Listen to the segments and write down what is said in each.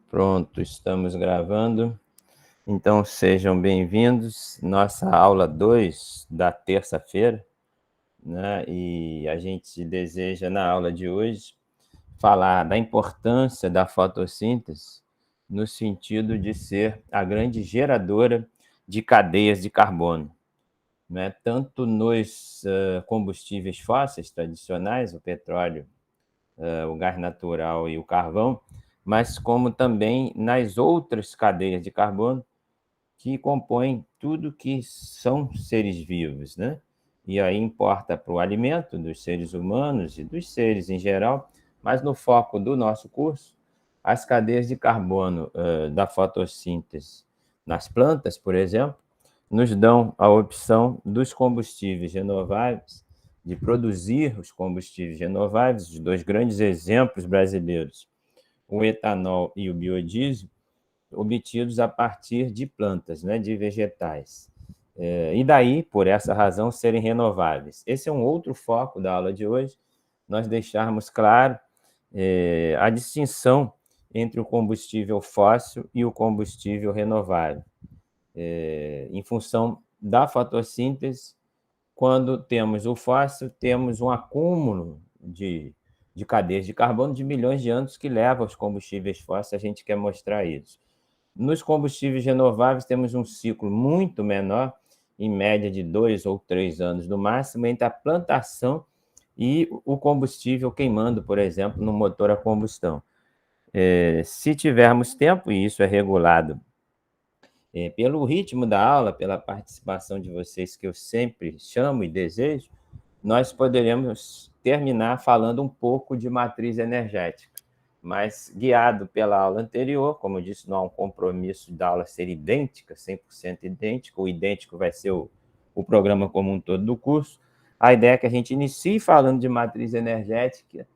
Pronto, estamos gravando. Então, sejam bem-vindos. Nossa aula 2 da terça-feira, né? E a gente deseja, na aula de hoje, falar da importância da fotossíntese no sentido de ser a grande geradora de cadeias de carbono, né? Tanto nos combustíveis fósseis tradicionais, o petróleo, o gás natural e o carvão, mas como também nas outras cadeias de carbono que compõem tudo que são seres vivos, né? E aí importa para o alimento dos seres humanos e dos seres em geral, mas no foco do nosso curso, as cadeias de carbono da fotossíntese nas plantas, por exemplo, nos dão a opção dos combustíveis renováveis, de produzir os combustíveis renováveis, os dois grandes exemplos brasileiros, o etanol e o biodiesel, obtidos a partir de plantas, né, de vegetais. E daí, por essa razão, serem renováveis. Esse é um outro foco da aula de hoje, nós deixarmos claro a distinção entre o combustível fóssil e o combustível renovável. Em função da fotossíntese, quando temos o fóssil, temos um acúmulo de cadeias de carbono de milhões de anos que leva aos combustíveis fósseis, a gente quer mostrar isso. Nos combustíveis renováveis, temos um ciclo muito menor, em média de 2 ou 3 anos no máximo, entre a plantação e o combustível queimando, por exemplo, no motor a combustão. Se tivermos tempo, e isso é regulado pelo ritmo da aula, pela participação de vocês, que eu sempre chamo e desejo, nós poderemos terminar falando um pouco de matriz energética. Mas, guiado pela aula anterior, como eu disse, não há um compromisso da aula ser idêntica, 100% idêntica, o idêntico vai ser o programa como um todo do curso. A ideia é que a gente inicie falando de matriz energética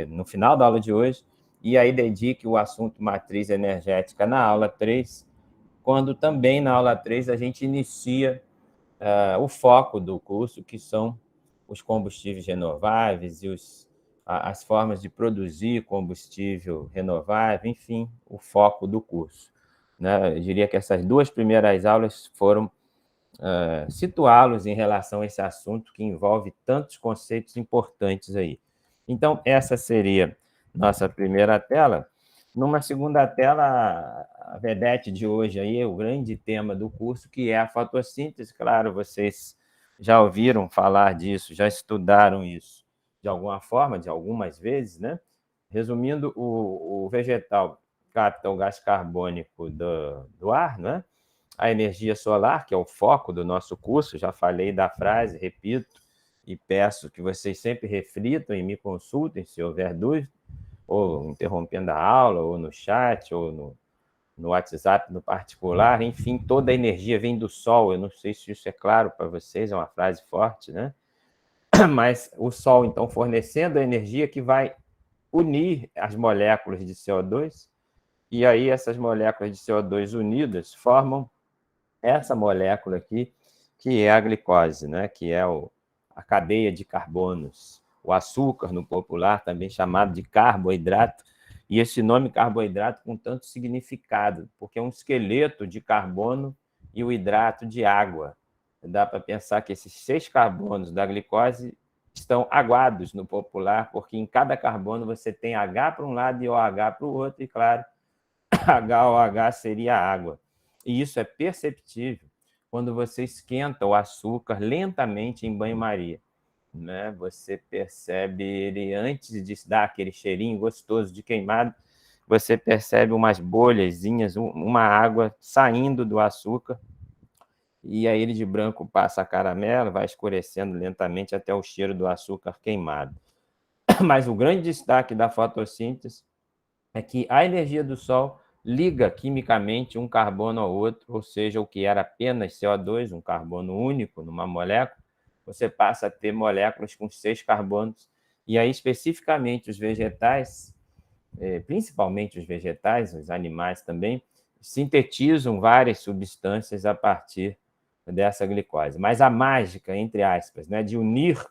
no final da aula de hoje, e aí dedique o assunto matriz energética na aula 3, quando também na aula 3 a gente inicia o foco do curso, que são os combustíveis renováveis e as formas de produzir combustível renovável, enfim, o foco do curso, né? Eu diria que essas duas primeiras aulas foram situá-los em relação a esse assunto que envolve tantos conceitos importantes aí. Então, essa seria nossa primeira tela. Numa segunda tela, a vedete de hoje aí é o grande tema do curso, que é a fotossíntese. Claro, vocês já ouviram falar disso, já estudaram isso de alguma forma, de algumas vezes, né? Resumindo, o vegetal capta o gás carbônico do ar, né? A energia solar, que é o foco do nosso curso, já falei da frase, repito, e peço que vocês sempre reflitam e me consultem se houver dúvida, ou interrompendo a aula, ou no chat, ou no WhatsApp no particular, enfim, toda a energia vem do Sol. Eu não sei se isso é claro para vocês, é uma frase forte, né? Mas o Sol, então, fornecendo a energia que vai unir as moléculas de CO2, e aí essas moléculas de CO2 unidas formam essa molécula aqui, que é a glicose, né? Que é a cadeia de carbonos, o açúcar no popular, também chamado de carboidrato, e esse nome carboidrato com tanto significado, porque é um esqueleto de carbono e o hidrato de água. Dá para pensar que esses 6 carbonos da glicose estão aguados no popular, porque em cada carbono você tem H para um lado e OH para o outro, e claro, HOH seria água. E isso é perceptível quando você esquenta o açúcar lentamente em banho-maria, né? Você percebe ele antes de dar aquele cheirinho gostoso de queimado, você percebe umas bolhazinhas, uma água saindo do açúcar, e aí ele de branco passa a caramelo, vai escurecendo lentamente até o cheiro do açúcar queimado. Mas o grande destaque da fotossíntese é que a energia do Sol liga quimicamente um carbono ao outro, ou seja, o que era apenas CO2, um carbono único numa molécula, você passa a ter moléculas com 6 carbonos, e aí especificamente os vegetais, principalmente os vegetais, os animais também, sintetizam várias substâncias a partir dessa glicose. Mas a mágica, entre aspas, né, de unir,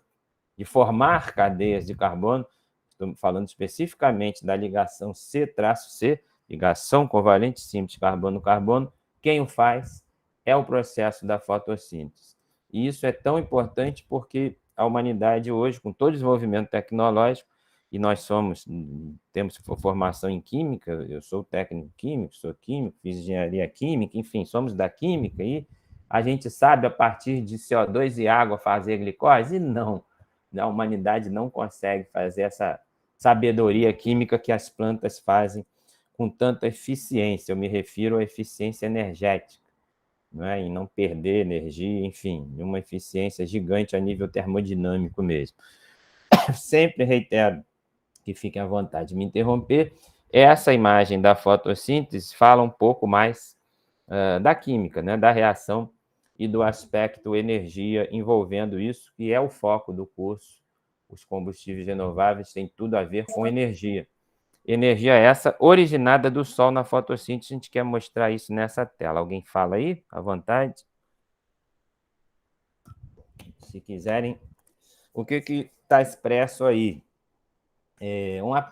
de formar cadeias de carbono, estou falando especificamente da ligação C-C, ligação covalente simples carbono-carbono, quem o faz é o processo da fotossíntese. E isso é tão importante porque a humanidade hoje, com todo o desenvolvimento tecnológico, e nós temos formação em química, eu sou técnico químico, sou químico, fiz engenharia química, enfim, somos da química, e a gente sabe a partir de CO2 e água fazer glicose? Não, a humanidade não consegue fazer essa sabedoria química que as plantas fazem com tanta eficiência. Eu me refiro à eficiência energética, não é? Em não perder energia, enfim, uma eficiência gigante a nível termodinâmico mesmo. Sempre reitero que fiquem à vontade de me interromper. Essa imagem da fotossíntese fala um pouco mais da química, né? Da reação e do aspecto energia envolvendo isso, que é o foco do curso. Os combustíveis renováveis têm tudo a ver com energia. Energia essa originada do Sol na fotossíntese. A gente quer mostrar isso nessa tela. Alguém fala aí, à vontade? Se quiserem. O que está expresso aí?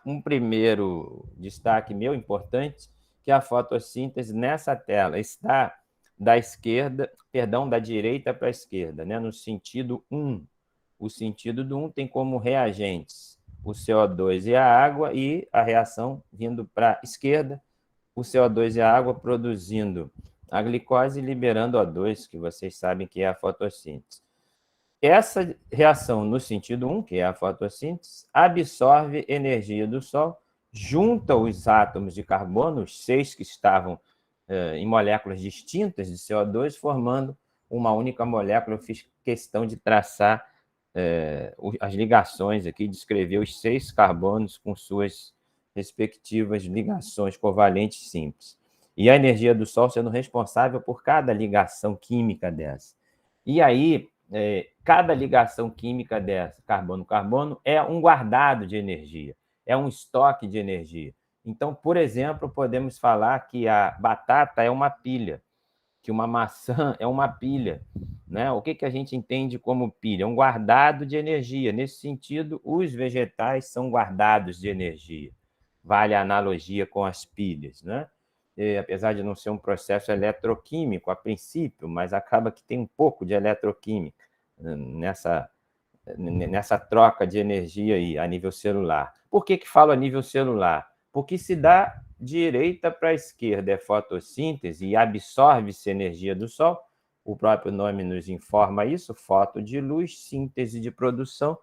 Um primeiro destaque meu importante, que a fotossíntese nessa tela está da direita para a esquerda, né? No sentido 1. O sentido do 1 tem como reagentes o CO2 e a água, e a reação vindo para a esquerda, o CO2 e a água produzindo a glicose e liberando O2, que vocês sabem que é a fotossíntese. Essa reação no sentido 1, que é a fotossíntese, absorve energia do Sol, junta os átomos de carbono, os 6 que estavam em moléculas distintas de CO2, formando uma única molécula. Eu fiz questão de traçar as ligações aqui, descrever os 6 carbonos com suas respectivas ligações covalentes simples. E a energia do Sol sendo responsável por cada ligação química dessa. E aí, cada ligação química dessa, carbono-carbono, é um guardado de energia, é um estoque de energia. Então, por exemplo, podemos falar que a batata é uma pilha, que uma maçã é uma pilha, né? O que a gente entende como pilha? Um guardado de energia. Nesse sentido, os vegetais são guardados de energia. Vale a analogia com as pilhas, né? Apesar de não ser um processo eletroquímico a princípio, mas acaba que tem um pouco de eletroquímica nessa troca de energia aí, a nível celular. Por que falo a nível celular? Porque se dá direita para a esquerda é fotossíntese e absorve-se energia do Sol, o próprio nome nos informa isso, foto de luz, síntese de produção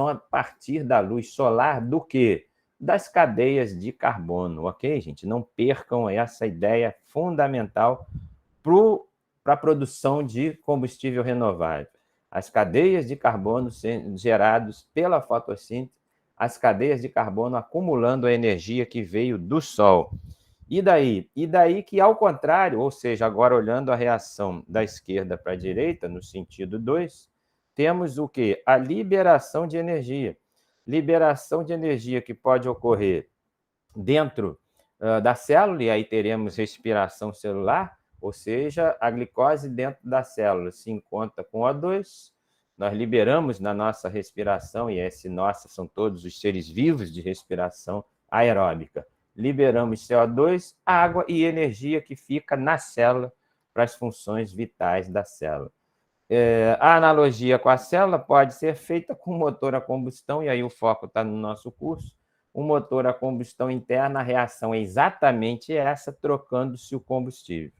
a partir da luz solar do quê? Das cadeias de carbono, ok, gente? Não percam essa ideia fundamental para a produção de combustível renovável. As cadeias de carbono sendo geradas pela fotossíntese, as cadeias de carbono acumulando a energia que veio do Sol. E daí? E daí que, ao contrário, ou seja, agora olhando a reação da esquerda para a direita, no sentido 2, temos o quê? A liberação de energia. Liberação de energia que pode ocorrer dentro da célula, e aí teremos respiração celular, ou seja, a glicose dentro da célula se encontra com O2, nós liberamos na nossa respiração, e esse nossa são todos os seres vivos de respiração aeróbica, liberamos CO2, água e energia que fica na célula para as funções vitais da célula. A analogia com a célula pode ser feita com motor a combustão, e aí o foco está no nosso curso. O motor a combustão interna, a reação é exatamente essa, trocando-se o combustível.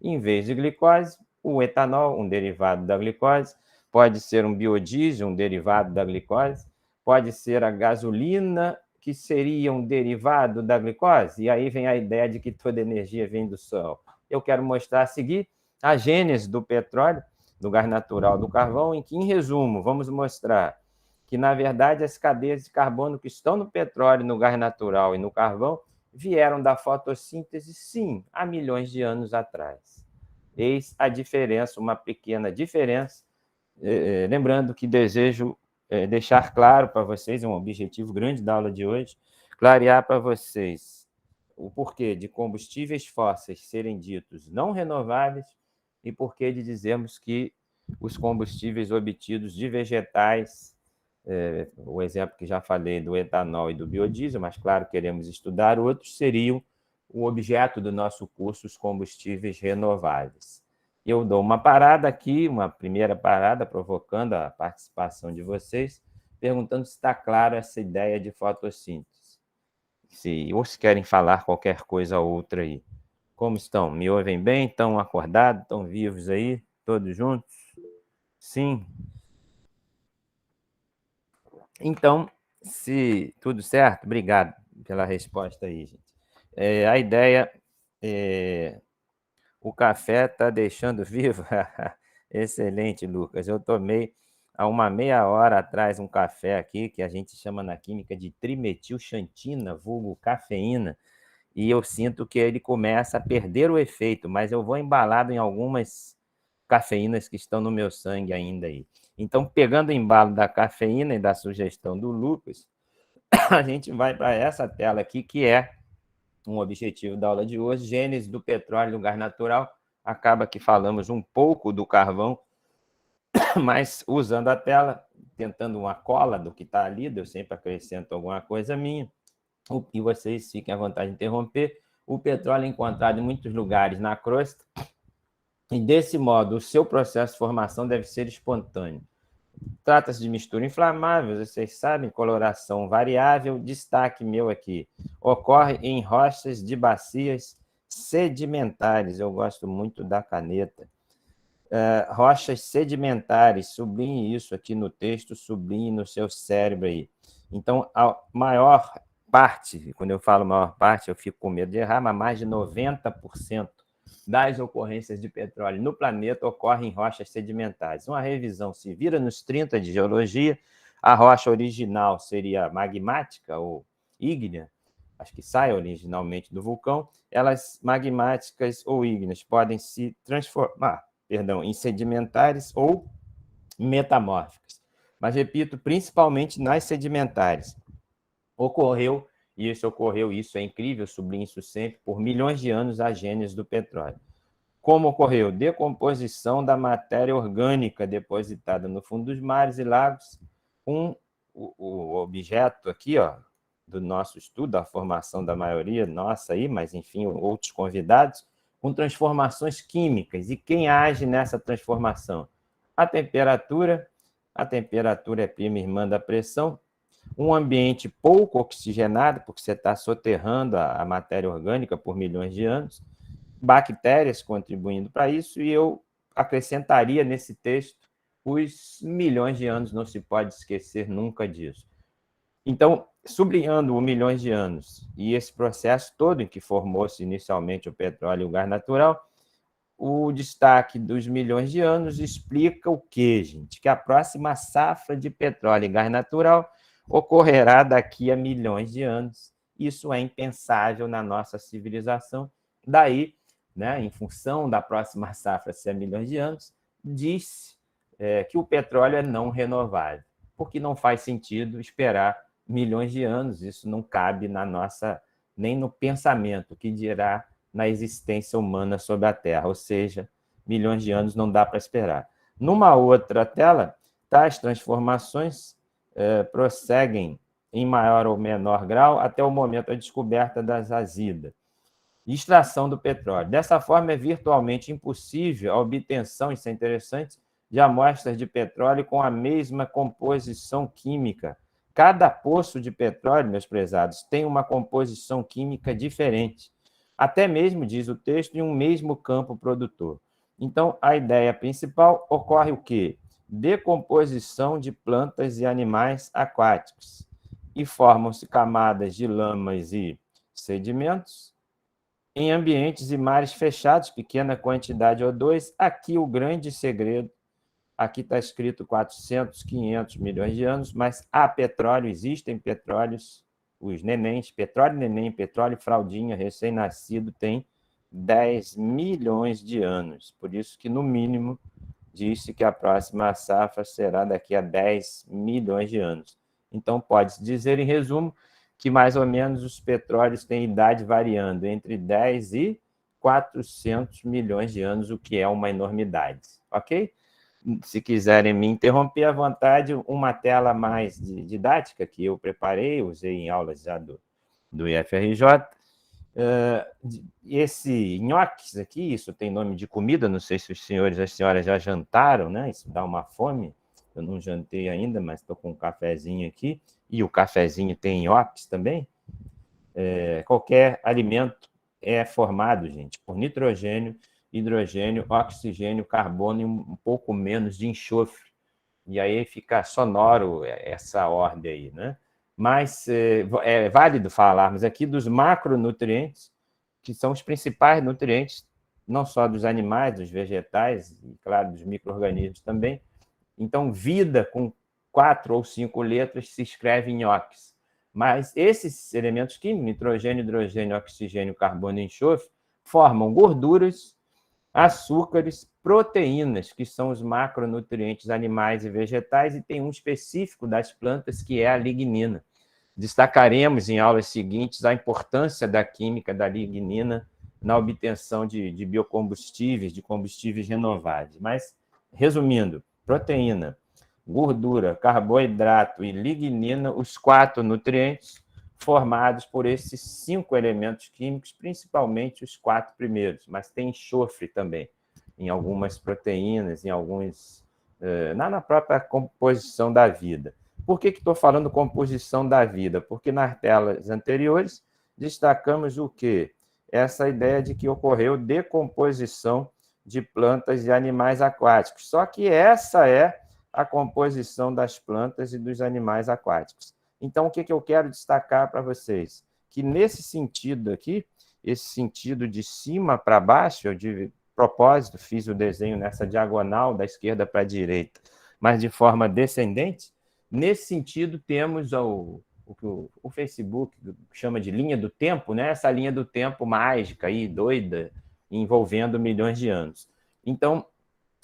Em vez de glicose, o etanol, um derivado da glicose, pode ser um biodiesel, um derivado da glicose, pode ser a gasolina, que seria um derivado da glicose, e aí vem a ideia de que toda energia vem do Sol. Eu quero mostrar a seguir a gênese do petróleo, do gás natural do carvão, em que, em resumo, vamos mostrar que, na verdade, as cadeias de carbono que estão no petróleo, no gás natural e no carvão vieram da fotossíntese, sim, há milhões de anos atrás. Eis a diferença, uma pequena diferença. Lembrando que desejo deixar claro para vocês, é um objetivo grande da aula de hoje, clarear para vocês o porquê de combustíveis fósseis serem ditos não renováveis e porquê de dizermos que os combustíveis obtidos de vegetais, o exemplo que já falei do etanol e do biodiesel, mas, claro, queremos estudar outros, seriam o objeto do nosso curso, os combustíveis renováveis. Eu dou uma parada aqui, uma primeira parada, provocando a participação de vocês, perguntando se está claro essa ideia de fotossíntese. Ou se querem falar qualquer coisa ou outra aí. Como estão? Me ouvem bem? Estão acordados? Estão vivos aí? Todos juntos? Sim? Então, se tudo certo, obrigado pela resposta aí, gente. A ideia é... O café está deixando vivo? Excelente, Lucas. Eu tomei há uma meia hora atrás um café aqui, que a gente chama na química de trimetilxantina, vulgo cafeína, e eu sinto que ele começa a perder o efeito, mas eu vou embalado em algumas cafeínas que estão no meu sangue ainda aí. Então, pegando o embalo da cafeína e da sugestão do Lucas, a gente vai para essa tela aqui, que é um objetivo da aula de hoje, gênese do petróleo no gás natural. Acaba que falamos um pouco do carvão, mas usando a tela, tentando uma cola do que está ali, eu sempre acrescento alguma coisa minha, e vocês fiquem à vontade de interromper. O petróleo é encontrado em muitos lugares na crosta, e desse modo, o seu processo de formação deve ser espontâneo. Trata-se de mistura inflamável, vocês sabem, coloração variável. Destaque meu aqui: ocorre em rochas de bacias sedimentares. Eu gosto muito da caneta. Rochas sedimentares, sublinhe isso aqui no texto, sublinhe no seu cérebro aí. Então, a maior parte, quando eu falo maior parte, eu fico com medo de errar, mas mais de 90% das ocorrências de petróleo no planeta ocorrem em rochas sedimentares. Uma revisão se vira nos 30 de geologia, a rocha original seria magmática ou ígnea, acho que sai originalmente do vulcão, elas magmáticas ou ígneas podem se transformar, em sedimentares ou metamórficas. Mas, repito, principalmente nas sedimentares. Isso é incrível, sublinho isso sempre, por milhões de anos a gênese do petróleo. Como ocorreu? Decomposição da matéria orgânica depositada no fundo dos mares e lagos. O objeto aqui, ó, do nosso estudo, a formação da maioria nossa aí, mas enfim, outros convidados, com transformações químicas. E quem age nessa transformação? A temperatura é prima irmã da pressão, um ambiente pouco oxigenado, porque você está soterrando a matéria orgânica por milhões de anos, bactérias contribuindo para isso, e eu acrescentaria nesse texto os milhões de anos, não se pode esquecer nunca disso. Então, sublinhando os milhões de anos e esse processo todo em que formou-se inicialmente o petróleo e o gás natural, o destaque dos milhões de anos explica o quê, gente? Que a próxima safra de petróleo e gás natural ocorrerá daqui a milhões de anos. Isso é impensável na nossa civilização. Daí, né, em função da próxima safra ser milhões de anos, diz que o petróleo é não renovável, porque não faz sentido esperar milhões de anos, isso não cabe na nossa, nem no pensamento, que dirá na existência humana sobre a Terra, ou seja, milhões de anos não dá para esperar. Numa outra tela, tais transformações prosseguem em maior ou menor grau até o momento da descoberta das azidas. Extração do petróleo. Dessa forma, é virtualmente impossível a obtenção, isso é interessante, de amostras de petróleo com a mesma composição química. Cada poço de petróleo, meus prezados, tem uma composição química diferente. Até mesmo, diz o texto, em um mesmo campo produtor. Então, a ideia principal ocorre o quê? Decomposição de plantas e animais aquáticos. E formam-se camadas de lamas e sedimentos. Em ambientes e mares fechados, pequena quantidade de O2. Aqui o grande segredo, aqui está escrito 400, 500 milhões de anos, mas há petróleo, existem petróleos, os nenéns, petróleo neném, petróleo fraldinha, recém-nascido, tem 10 milhões de anos. Por isso que, no mínimo, disse que a próxima safra será daqui a 10 milhões de anos. Então, pode-se dizer, em resumo, que mais ou menos os petróleos têm idade variando entre 10 e 400 milhões de anos, o que é uma enormidade, ok? Se quiserem me interromper à vontade, uma tela mais didática que eu preparei, usei em aulas já do IFRJ, Esse nhoques aqui, isso tem nome de comida, não sei se os senhores e as senhoras já jantaram, né? Isso dá uma fome. Eu não jantei ainda, mas estou com um cafezinho aqui. E o cafezinho tem nhoques também. Qualquer alimento é formado, gente, por nitrogênio, hidrogênio, oxigênio, carbono e um pouco menos de enxofre. E aí fica sonoro essa ordem aí, né? Mas é válido falarmos aqui dos macronutrientes, que são os principais nutrientes, não só dos animais, dos vegetais, e, claro, dos micro-organismos também. Então, vida com 4 ou 5 letras se escreve em nhoques. Mas esses elementos químicos, nitrogênio, hidrogênio, oxigênio, carbono e enxofre, formam gorduras, açúcares, proteínas, que são os macronutrientes animais e vegetais, e tem um específico das plantas, que é a lignina. Destacaremos em aulas seguintes a importância da química da lignina na obtenção de biocombustíveis, de combustíveis renováveis. Mas, resumindo, proteína, gordura, carboidrato e lignina, os 4 nutrientes formados por esses 5 elementos químicos, principalmente os 4 primeiros, mas tem enxofre também, em algumas proteínas, em alguns... na própria composição da vida. Por que estou falando composição da vida? Porque nas telas anteriores destacamos o quê? Essa ideia de que ocorreu decomposição de plantas e animais aquáticos. Só que essa é a composição das plantas e dos animais aquáticos. Então, o que eu quero destacar para vocês? Que nesse sentido aqui, esse sentido de cima para baixo, eu de propósito fiz o desenho nessa diagonal da esquerda para a direita, mas de forma descendente. Nesse sentido, temos o que o Facebook chama de linha do tempo, né? Essa linha do tempo mágica e doida, envolvendo milhões de anos. Então,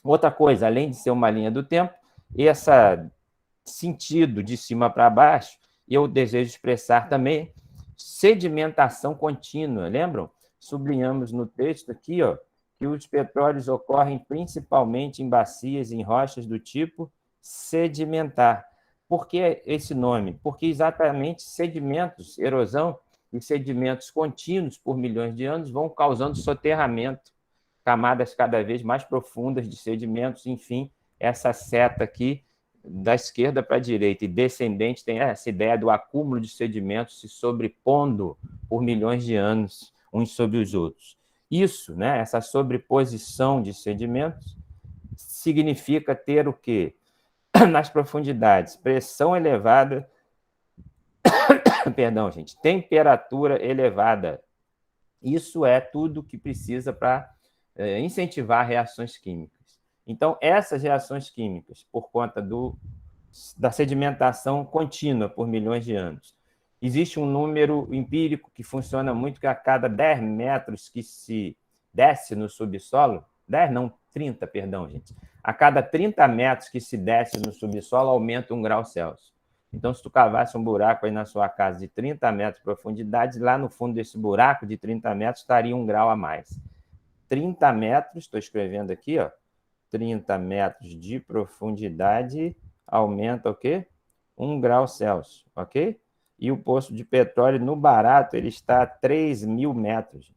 outra coisa, além de ser uma linha do tempo, esse sentido de cima para baixo, eu desejo expressar também sedimentação contínua. Lembram? Sublinhamos no texto aqui, ó, que os petróleos ocorrem principalmente em bacias, em rochas do tipo sedimentar. Por que esse nome? Porque exatamente sedimentos, erosão e sedimentos contínuos por milhões de anos vão causando soterramento, camadas cada vez mais profundas de sedimentos, enfim, essa seta aqui da esquerda para a direita e descendente tem essa ideia do acúmulo de sedimentos se sobrepondo por milhões de anos uns sobre os outros. Isso, né, essa sobreposição de sedimentos, significa ter o quê? Nas profundidades, pressão elevada, perdão, gente, temperatura elevada. Isso é tudo que precisa para incentivar reações químicas. Então, essas reações químicas, por conta da sedimentação contínua por milhões de anos, existe um número empírico que funciona muito, que a cada 10 metros que se desce no subsolo, 10 não, 30, perdão, gente. A cada 30 metros que se desce no subsolo, aumenta 1 grau Celsius. Então, se tu cavasse um buraco aí na sua casa de 30 metros de profundidade, lá no fundo desse buraco de 30 metros estaria 1 grau a mais. 30 metros, estou escrevendo aqui, ó, 30 metros de profundidade aumenta o quê? 1 grau Celsius, ok? E o poço de petróleo no barato, ele está a 3.000 metros. Gente.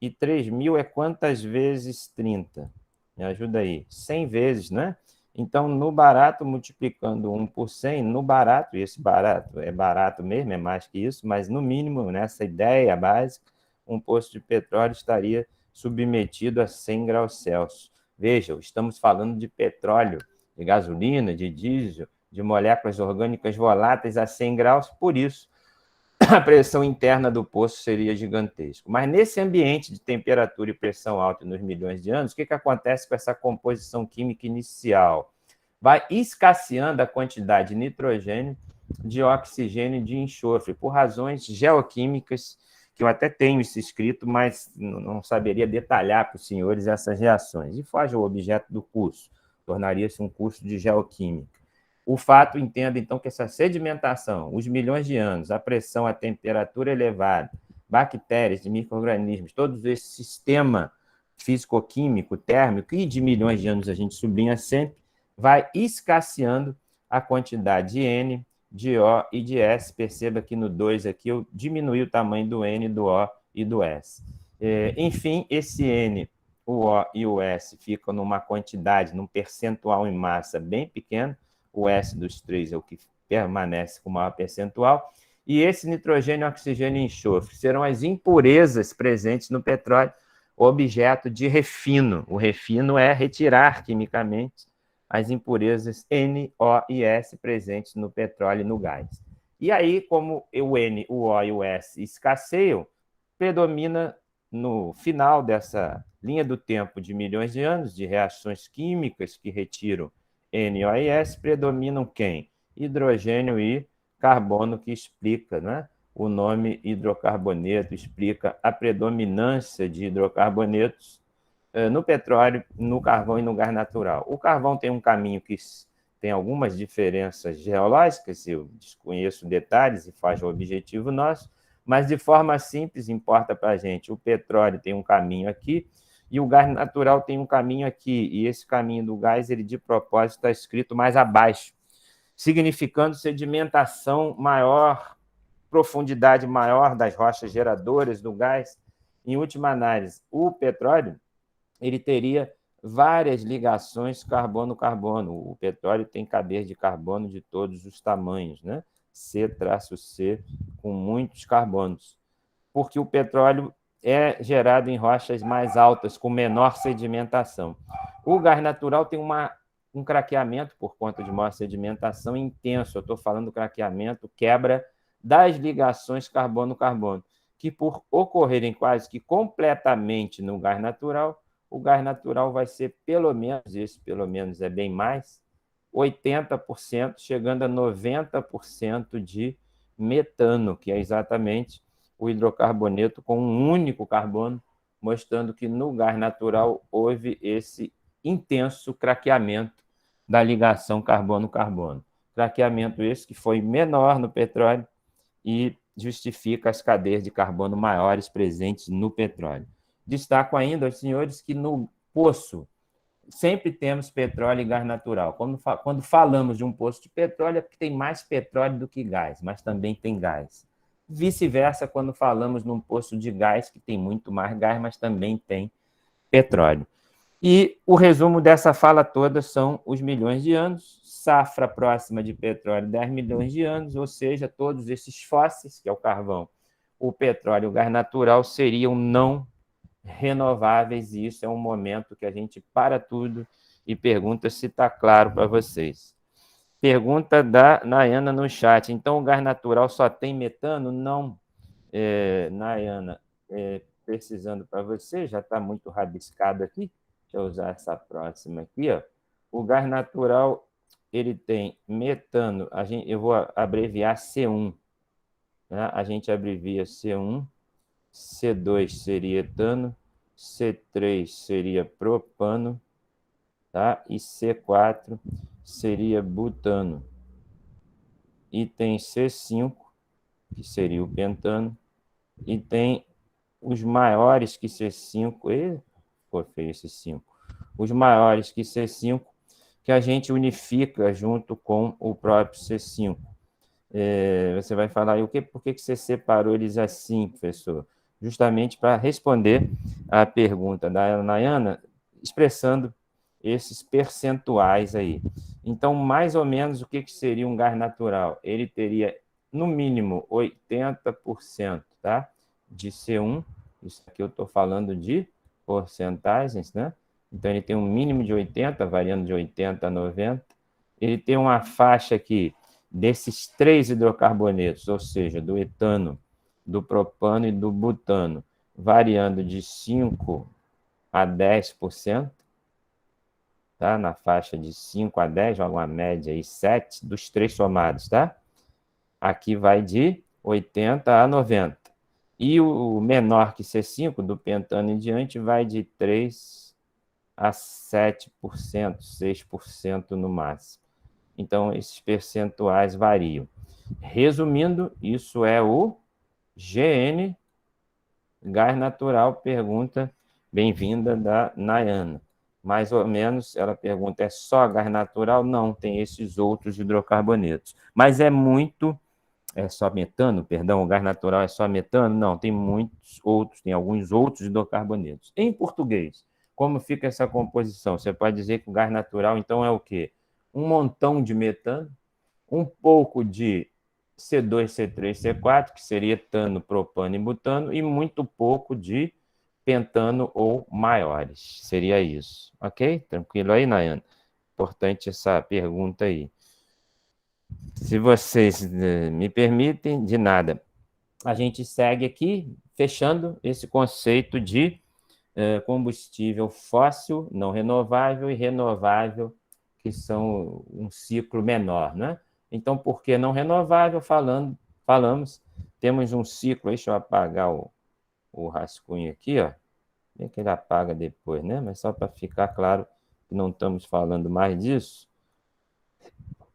E 3.000 é quantas vezes 30? Me ajuda aí. 100 vezes, né? Então, no barato, multiplicando 1 por 100, no barato, e esse barato é barato mesmo, é mais que isso, mas no mínimo, nessa ideia básica, um poço de petróleo estaria submetido a 100 graus Celsius. Vejam, estamos falando de petróleo, de gasolina, de diesel, de moléculas orgânicas voláteis a 100 graus, por isso a pressão interna do poço seria gigantesca. Mas nesse ambiente de temperatura e pressão alta nos milhões de anos, o que acontece com essa composição química inicial? Vai escasseando a quantidade de nitrogênio, de oxigênio e de enxofre, por razões geoquímicas, que eu até tenho isso escrito, mas não saberia detalhar para os senhores essas reações. E foge ao objeto do curso, tornaria-se um curso de geoquímica. O fato, entenda, então, que essa sedimentação, os milhões de anos, a pressão, a temperatura elevada, bactérias, de micro-organismos, todo esse sistema físico-químico, térmico, e de milhões de anos a gente sublinha sempre, vai escasseando a quantidade de N, de O e de S. Perceba que no 2 aqui eu diminui o tamanho do N e do O e do S. Enfim, esse N, o O e o S ficam numa quantidade, num percentual em massa bem pequeno. O S dos três é o que permanece com maior percentual. E esse nitrogênio, oxigênio e enxofre serão as impurezas presentes no petróleo, objeto de refino. O refino é retirar quimicamente as impurezas N, O e S presentes no petróleo e no gás. E aí, como o N, o O e o S escasseiam, predomina no final dessa linha do tempo de milhões de anos de reações químicas que retiram N, O e S, predominam quem? Hidrogênio e carbono, que explica, né? O nome hidrocarboneto explica a predominância de hidrocarbonetos no petróleo, no carvão e no gás natural. O carvão tem um caminho que tem algumas diferenças geológicas, eu desconheço detalhes e faz o objetivo nosso, mas de forma simples importa para a gente. O petróleo tem um caminho aqui e o gás natural tem um caminho aqui, e esse caminho do gás, ele de propósito está escrito mais abaixo, significando sedimentação maior, profundidade maior das rochas geradoras do gás. Em última análise, o petróleo ele teria várias ligações carbono-carbono. O petróleo tem cadeias de carbono de todos os tamanhos, né? C-C, com muitos carbonos, porque o petróleo é gerado em rochas mais altas, com menor sedimentação. O gás natural tem um craqueamento por conta de maior sedimentação intenso. Eu estou falando do craqueamento, quebra das ligações carbono-carbono, que por ocorrerem quase que completamente no gás natural, o gás natural vai ser pelo menos é bem mais, 80%, chegando a 90% de metano, que é exatamente o hidrocarboneto com um único carbono, mostrando que no gás natural houve esse intenso craqueamento da ligação carbono-carbono. Craqueamento esse que foi menor no petróleo e justifica as cadeias de carbono maiores presentes no petróleo. Destaco ainda aos senhores que no poço sempre temos petróleo e gás natural. Quando falamos de um poço de petróleo, é porque tem mais petróleo do que gás, mas também tem gás. Vice-versa, quando falamos num poço de gás, que tem muito mais gás, mas também tem petróleo. E o resumo dessa fala toda são os milhões de anos, safra próxima de petróleo, 10 milhões de anos, ou seja, todos esses fósseis, que é o carvão, o petróleo e o gás natural, seriam não renováveis, e isso é um momento que a gente para tudo e pergunta se está claro para vocês. Pergunta da Nayana no chat. Então, o gás natural só tem metano? Não, Nayana, precisando para você, já está muito rabiscado aqui. Deixa eu usar essa próxima aqui. Ó. O gás natural ele tem metano, eu vou abreviar C1. Né? A gente abrevia C1, C2 seria etano, C3 seria propano, tá? E C4 seria butano. E tem C5, que seria o pentano, e tem os maiores que C5, ficou feio esse 5, os maiores que C5, que a gente unifica junto com o próprio C5. Você vai falar, por que você separou eles assim, professor? Justamente para responder a pergunta da Nayana, expressando esses percentuais aí. Então, mais ou menos, o que seria um gás natural? Ele teria, no mínimo, 80%, tá? De C1, isso aqui eu estou falando de porcentagens, né? Então, ele tem um mínimo de 80, variando de 80 a 90. Ele tem uma faixa aqui desses 3 hidrocarbonetos, ou seja, do etano, do propano e do butano, variando de 5 a 10%, tá? Na faixa de 5 a 10, uma média aí 7 dos 3 somados, tá? Aqui vai de 80 a 90. E o menor que C5, do pentano em diante, vai de 3 a 7%, 6% no máximo. Então, esses percentuais variam. Resumindo, isso é o GN, gás natural, pergunta bem-vinda da Nayana. Mais ou menos, ela pergunta, é só gás natural? Não, tem esses outros hidrocarbonetos. Mas é muito é só metano, perdão, o gás natural é só metano? Não, tem muitos outros, tem alguns outros hidrocarbonetos. Em português, como fica essa composição? Você pode dizer que o gás natural, então, é o quê? Um montão de metano, um pouco de C2, C3, C4, que seria etano, propano e butano, e muito pouco de pentano ou maiores. Seria isso. Ok? Tranquilo aí, Nayana? Importante essa pergunta aí. Se vocês me permitem, de nada. A gente segue aqui, fechando esse conceito de combustível fóssil, não renovável e renovável, que são um ciclo menor, né? Então, por que não renovável? Falamos, temos um ciclo, deixa eu apagar o rascunho aqui, ó. Bem que ele apaga depois, né? Mas só para ficar claro que não estamos falando mais disso.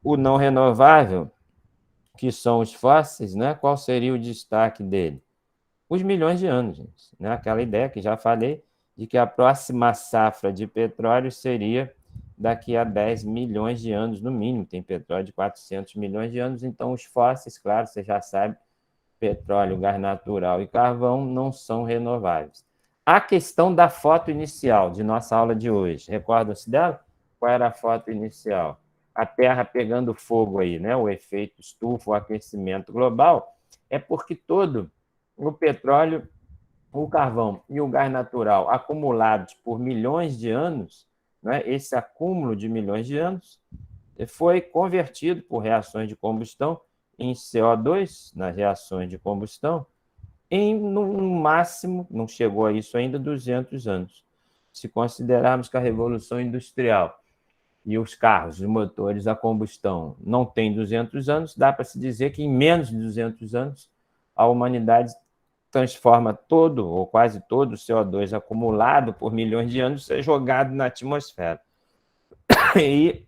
O não renovável, que são os fósseis, né? Qual seria o destaque dele? Os milhões de anos, gente, né? Aquela ideia que já falei de que a próxima safra de petróleo seria daqui a 10 milhões de anos, no mínimo. Tem petróleo de 400 milhões de anos, então os fósseis, claro, você já sabe, petróleo, gás natural e carvão não são renováveis. A questão da foto inicial de nossa aula de hoje, recordam-se dela? Qual era a foto inicial? A Terra pegando fogo aí, né? O efeito estufa, o aquecimento global, é porque todo o petróleo, o carvão e o gás natural acumulados por milhões de anos, né? Esse acúmulo de milhões de anos foi convertido por reações de combustão em CO2, nas reações de combustão, em, no máximo, não chegou a isso ainda, 200 anos. Se considerarmos que a Revolução Industrial e os carros, os motores a combustão não têm 200 anos, dá para se dizer que em menos de 200 anos a humanidade transforma todo ou quase todo o CO2 acumulado por milhões de anos ser jogado na atmosfera. E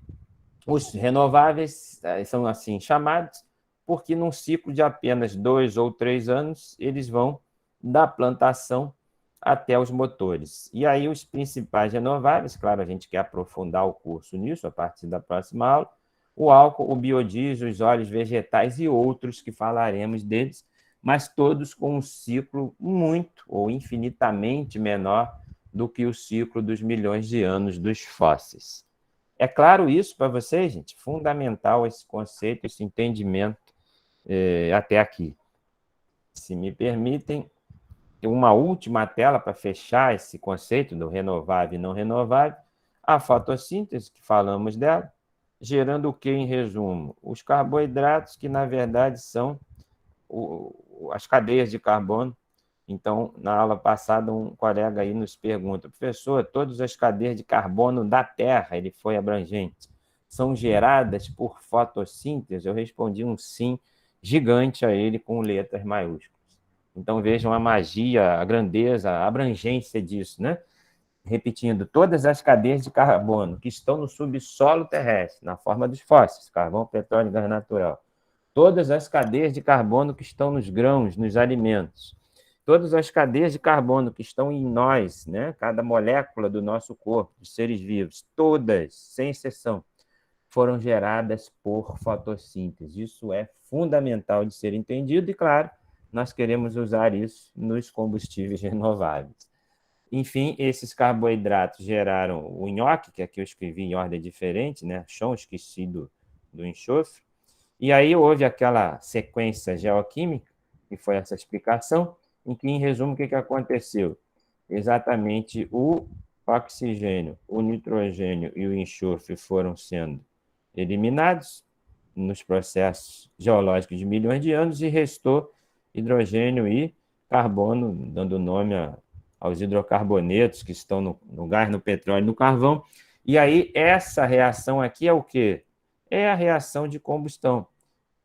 os renováveis são assim chamados porque num ciclo de apenas 2 ou 3 anos eles vão da plantação até os motores. E aí os principais renováveis, claro, a gente quer aprofundar o curso nisso a partir da próxima aula, o álcool, o biodiesel, os óleos vegetais e outros que falaremos deles, mas todos com um ciclo muito ou infinitamente menor do que o ciclo dos milhões de anos dos fósseis. É claro isso para vocês, gente? Fundamental esse conceito, esse entendimento até aqui. Se me permitem, uma última tela para fechar esse conceito do renovável e não renovável, a fotossíntese, que falamos dela, gerando o que em resumo? Os carboidratos, que na verdade são as cadeias de carbono. Então, na aula passada, um colega aí nos pergunta, professor, todas as cadeias de carbono da Terra, ele foi abrangente, são geradas por fotossíntese? Eu respondi um sim gigante a ele com letras maiúsculas. Então, vejam a magia, a grandeza, a abrangência disso, né? Repetindo, todas as cadeias de carbono que estão no subsolo terrestre, na forma dos fósseis, carvão, petróleo e gás natural, todas as cadeias de carbono que estão nos grãos, nos alimentos, todas as cadeias de carbono que estão em nós, né? Cada molécula do nosso corpo, de seres vivos, todas, sem exceção, foram geradas por fotossíntese. Isso é fundamental de ser entendido e, claro, nós queremos usar isso nos combustíveis renováveis. Enfim, esses carboidratos geraram o nhoque, que aqui eu escrevi em ordem diferente, né? Chão, esqueci do enxofre. E aí houve aquela sequência geoquímica, que foi essa explicação, em que, em resumo, o que aconteceu? Exatamente o oxigênio, o nitrogênio e o enxofre foram sendo eliminados nos processos geológicos de milhões de anos e restou hidrogênio e carbono, dando nome aos hidrocarbonetos que estão no gás, no petróleo e no carvão. E aí essa reação aqui é o quê? É a reação de combustão.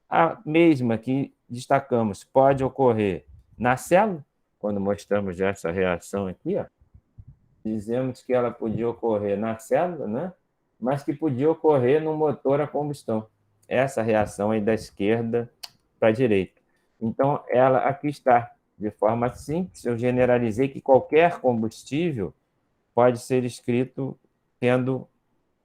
A mesma que destacamos pode ocorrer na célula, quando mostramos essa reação aqui, ó, dizemos que ela podia ocorrer na célula, né? Mas que podia ocorrer no motor a combustão. Essa reação aí da esquerda para a direita. Então, ela aqui está. De forma simples, eu generalizei que qualquer combustível pode ser escrito tendo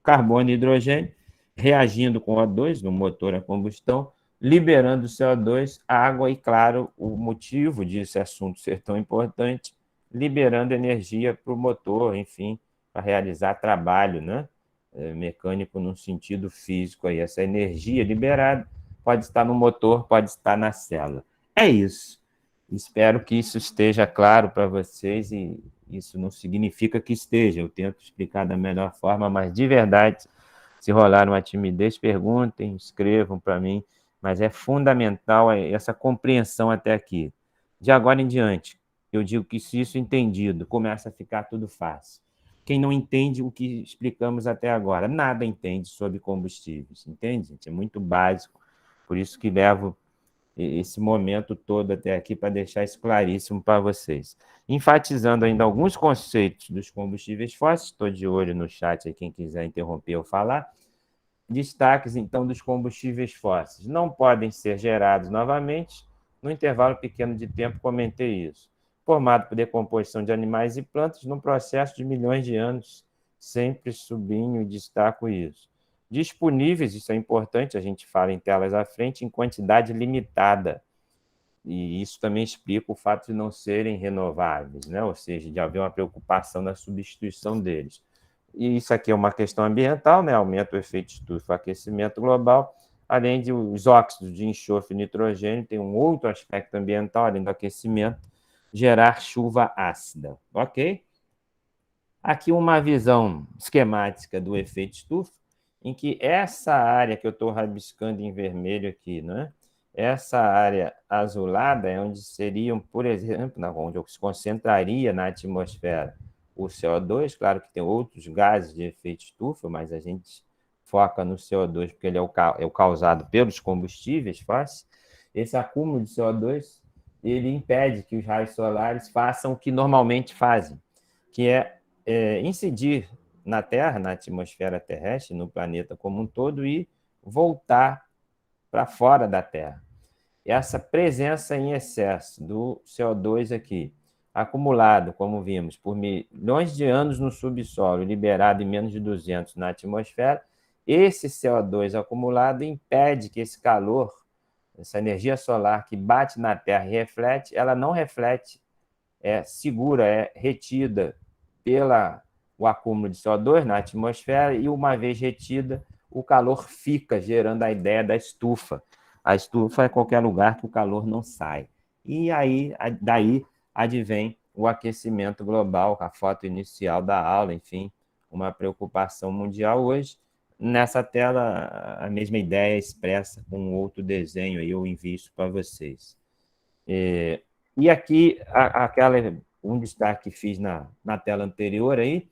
carbono e hidrogênio reagindo com O2 no motor a combustão liberando o CO2, água e, claro, o motivo desse assunto ser tão importante, liberando energia para o motor, enfim, para realizar trabalho, né? Mecânico no sentido físico. Aí. Essa energia liberada pode estar no motor, pode estar na célula. É isso. Espero que isso esteja claro para vocês e isso não significa que esteja. Eu tento explicar da melhor forma, mas de verdade, se rolar uma timidez, perguntem, escrevam para mim, mas é fundamental essa compreensão até aqui. De agora em diante, eu digo que se isso entendido, começa a ficar tudo fácil. Quem não entende o que explicamos até agora, nada entende sobre combustíveis, entende, gente? É muito básico, por isso que levo esse momento todo até aqui para deixar isso claríssimo para vocês. Enfatizando ainda alguns conceitos dos combustíveis fósseis, estou de olho no chat aí, quem quiser interromper ou falar. Destaques, então, dos combustíveis fósseis. Não podem ser gerados novamente no intervalo pequeno de tempo, comentei isso. Formado por decomposição de animais e plantas num processo de milhões de anos, sempre sublinho e destaco isso. Disponíveis, isso é importante, a gente fala em telas à frente, em quantidade limitada. E isso também explica o fato de não serem renováveis, né? Ou seja, de haver uma preocupação na substituição deles. E isso aqui é uma questão ambiental, né? Aumenta o efeito estufa, aquecimento global, além de os óxidos de enxofre e nitrogênio, tem um outro aspecto ambiental, além do aquecimento, gerar chuva ácida, ok? Aqui uma visão esquemática do efeito estufa, em que essa área que eu estou rabiscando em vermelho aqui, né? Essa área azulada é onde seriam, por exemplo, onde se concentraria na atmosfera o CO2, claro que tem outros gases de efeito estufa, mas a gente foca no CO2 porque ele é o causado pelos combustíveis fósseis. Esse acúmulo de CO2, ele impede que os raios solares façam o que normalmente fazem, que é incidir na Terra, na atmosfera terrestre, no planeta como um todo, e voltar para fora da Terra. Essa presença em excesso do CO2 aqui, acumulado, como vimos, por milhões de anos no subsolo, liberado em menos de 200 na atmosfera, esse CO2 acumulado impede que esse calor, essa energia solar que bate na Terra e reflete, ela não reflete, é segura, é retida o acúmulo de CO2 na atmosfera e, uma vez retida, o calor fica, gerando a ideia da estufa. A estufa é qualquer lugar que o calor não sai. E aí, daí advém o aquecimento global, a foto inicial da aula, enfim, uma preocupação mundial hoje. Nessa tela, a mesma ideia expressa com outro desenho, aí eu envio isso para vocês. E aqui, um destaque que fiz na tela anterior aí,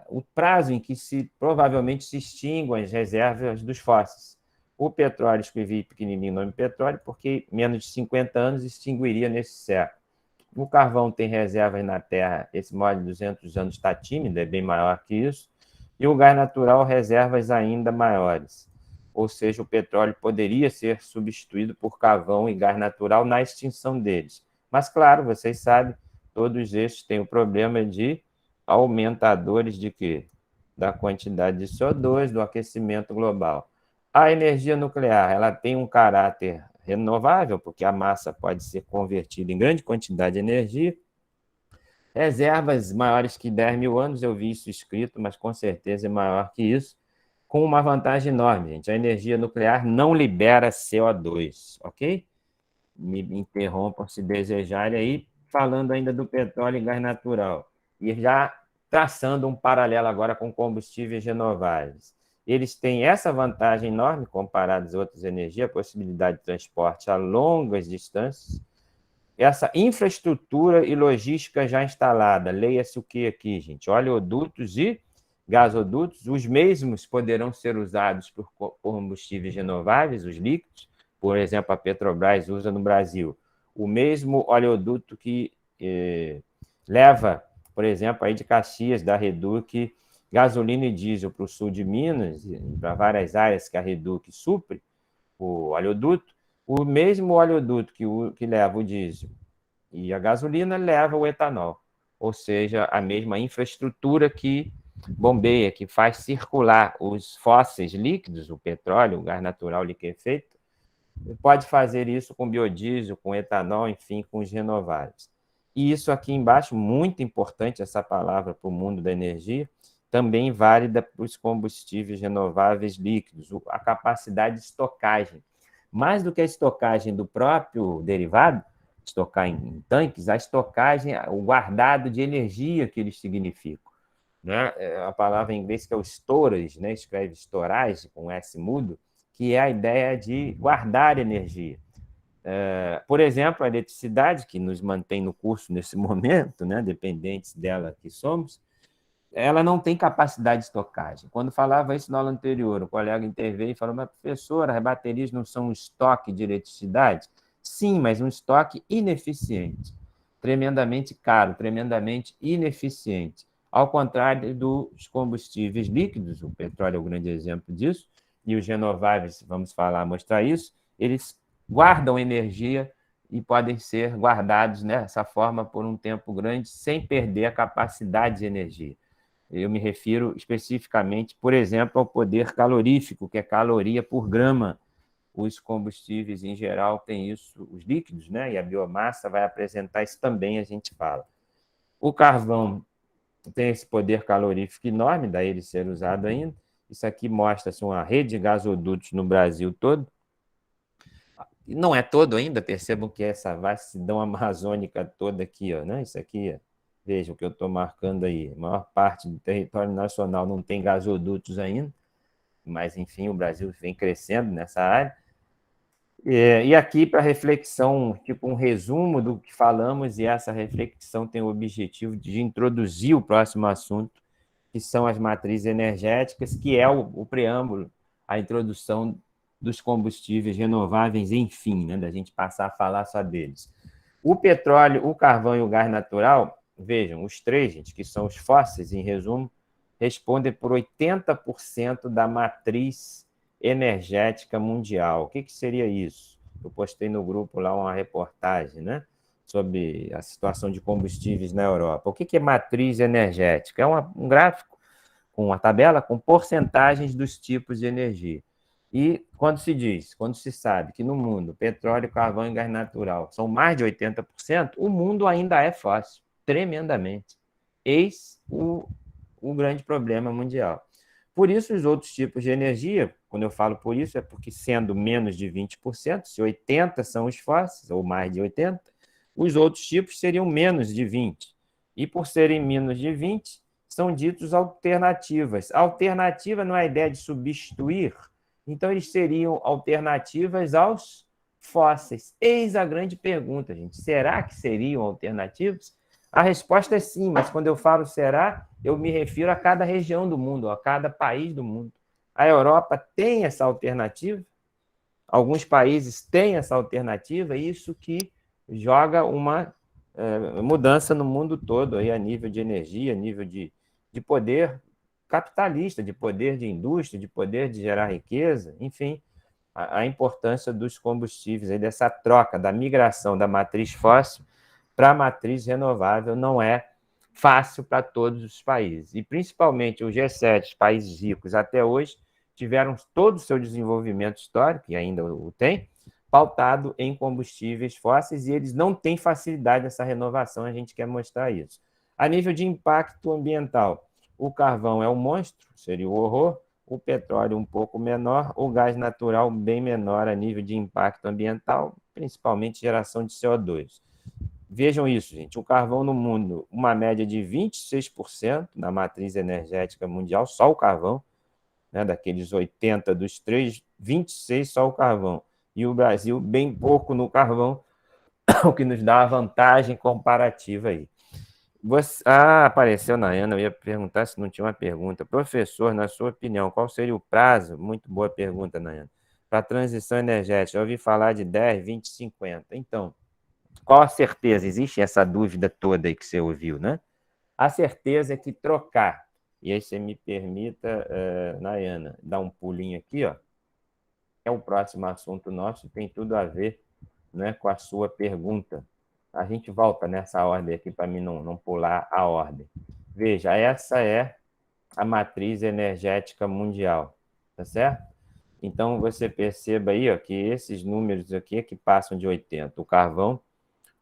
o prazo em que provavelmente se extinguem as reservas dos fósseis. O petróleo, escrevi pequenininho o nome petróleo, porque menos de 50 anos extinguiria nesse século. O carvão tem reservas na Terra, esse maior de 200 anos está tímido, é bem maior que isso, e o gás natural, reservas ainda maiores. Ou seja, o petróleo poderia ser substituído por carvão e gás natural na extinção deles. Mas, claro, vocês sabem, todos estes têm o problema de aumentadores de quê? Da quantidade de CO2, do aquecimento global. A energia nuclear, ela tem um caráter renovável, porque a massa pode ser convertida em grande quantidade de energia. Reservas maiores que 10 mil anos, eu vi isso escrito, mas com certeza é maior que isso, com uma vantagem enorme, gente. A energia nuclear não libera CO2, ok? Me interrompam se desejarem aí, falando ainda do petróleo e gás natural. E já traçando um paralelo agora com combustíveis renováveis. Eles têm essa vantagem enorme comparados a outras energias, a possibilidade de transporte a longas distâncias, essa infraestrutura e logística já instalada. Leia-se o que aqui, gente? Oleodutos e gasodutos, os mesmos poderão ser usados por combustíveis renováveis, os líquidos, por exemplo, a Petrobras usa no Brasil. O mesmo oleoduto que leva, por exemplo, aí de Caxias, da Reduc, gasolina e diesel para o sul de Minas, para várias áreas que a Reduc supre, o oleoduto, o mesmo oleoduto que leva o diesel e a gasolina leva o etanol, ou seja, a mesma infraestrutura que bombeia, que faz circular os fósseis líquidos, o petróleo, o gás natural liquefeito, pode fazer isso com biodiesel, com etanol, enfim, com os renováveis. E isso aqui embaixo, muito importante essa palavra para o mundo da energia, também válida para os combustíveis renováveis líquidos, a capacidade de estocagem. Mais do que a estocagem do próprio derivado, estocar em tanques, a estocagem, o guardado de energia que eles significam. Né? A palavra em inglês que é o storage, né? Escreve storage com S mudo, que é a ideia de guardar energia. Por exemplo, a eletricidade, que nos mantém no curso nesse momento, né? Dependentes dela que somos, ela não tem capacidade de estocagem. Quando falava isso na aula anterior, o colega interveio e falou, mas professora, as baterias não são um estoque de eletricidade? Sim, mas um estoque ineficiente, tremendamente caro, tremendamente ineficiente. Ao contrário dos combustíveis líquidos, o petróleo é o grande exemplo disso, e os renováveis, vamos falar, mostrar isso, eles guardam energia e podem ser guardados dessa forma por um tempo grande, sem perder a capacidade de energia. Eu me refiro especificamente, por exemplo, ao poder calorífico, que é caloria por grama. Os combustíveis, em geral, têm isso, os líquidos, né? E a biomassa vai apresentar isso também, a gente fala. O carvão tem esse poder calorífico enorme, daí ele ser usado ainda. Isso aqui mostra-se uma rede de gasodutos no Brasil todo. Não é todo ainda, percebam que essa vastidão amazônica toda aqui, ó, né? Isso aqui, ó. Vejam o que eu estou marcando aí. A maior parte do território nacional não tem gasodutos ainda, mas, enfim, o Brasil vem crescendo nessa área. E aqui, para reflexão, tipo um resumo do que falamos, e essa reflexão tem o objetivo de introduzir o próximo assunto, que são as matrizes energéticas, que é o preâmbulo, a introdução dos combustíveis renováveis, enfim, né, da gente passar a falar só deles. O petróleo, o carvão e o gás natural, vejam, os três, gente, que são os fósseis, em resumo, respondem por 80% da matriz energética mundial. O que seria isso? Eu postei no grupo lá uma reportagem, né, sobre a situação de combustíveis na Europa. O que é matriz energética? É um gráfico com uma tabela com porcentagens dos tipos de energia. E quando se sabe que no mundo petróleo, carvão e gás natural são mais de 80%, o mundo ainda é fóssil, tremendamente. Eis o grande problema mundial. Por isso, os outros tipos de energia, quando eu falo por isso, é porque sendo menos de 20%, se 80% são os fósseis, ou mais de 80%, os outros tipos seriam menos de 20%. E por serem menos de 20%, são ditos alternativas. Alternativa não é a ideia de substituir, então eles seriam alternativas aos fósseis. Eis a grande pergunta, gente. Será que seriam alternativas? A resposta é sim, mas quando eu falo será, eu me refiro a cada região do mundo, a cada país do mundo. A Europa tem essa alternativa, alguns países têm essa alternativa, e isso que joga uma mudança no mundo todo, aí, a nível de energia, a nível de poder capitalista, de poder de indústria, de poder de gerar riqueza, enfim, a importância dos combustíveis, aí, dessa troca, da migração da matriz fóssil para a matriz renovável não é fácil para todos os países. E, principalmente, o G7, os países ricos, até hoje, tiveram todo o seu desenvolvimento histórico, e ainda o tem, pautado em combustíveis fósseis, e eles não têm facilidade nessa renovação, a gente quer mostrar isso. A nível de impacto ambiental, o carvão é um monstro, seria o horror, o petróleo um pouco menor, o gás natural bem menor a nível de impacto ambiental, principalmente geração de CO2. Vejam isso, gente. O carvão no mundo, uma média de 26% na matriz energética mundial, só o carvão, né, daqueles 80 dos três, 26 só o carvão. E o Brasil, bem pouco no carvão, o que nos dá a vantagem comparativa aí. Apareceu na Ana, eu ia perguntar se não tinha uma pergunta. Professor, na sua opinião, qual seria o prazo? Muito boa pergunta, Nayana. Para a transição energética, eu ouvi falar de 10, 20, 50. Então, qual a certeza? Existe essa dúvida toda aí que você ouviu, né? A certeza é que trocar, e aí você me permita, Nayana, dar um pulinho aqui, ó, é o próximo assunto nosso, tem tudo a ver, né, com a sua pergunta. A gente volta nessa ordem aqui para mim não pular a ordem. Veja, essa é a matriz energética mundial, tá certo? Então, você perceba aí, ó, que esses números aqui é que passam de 80. O carvão,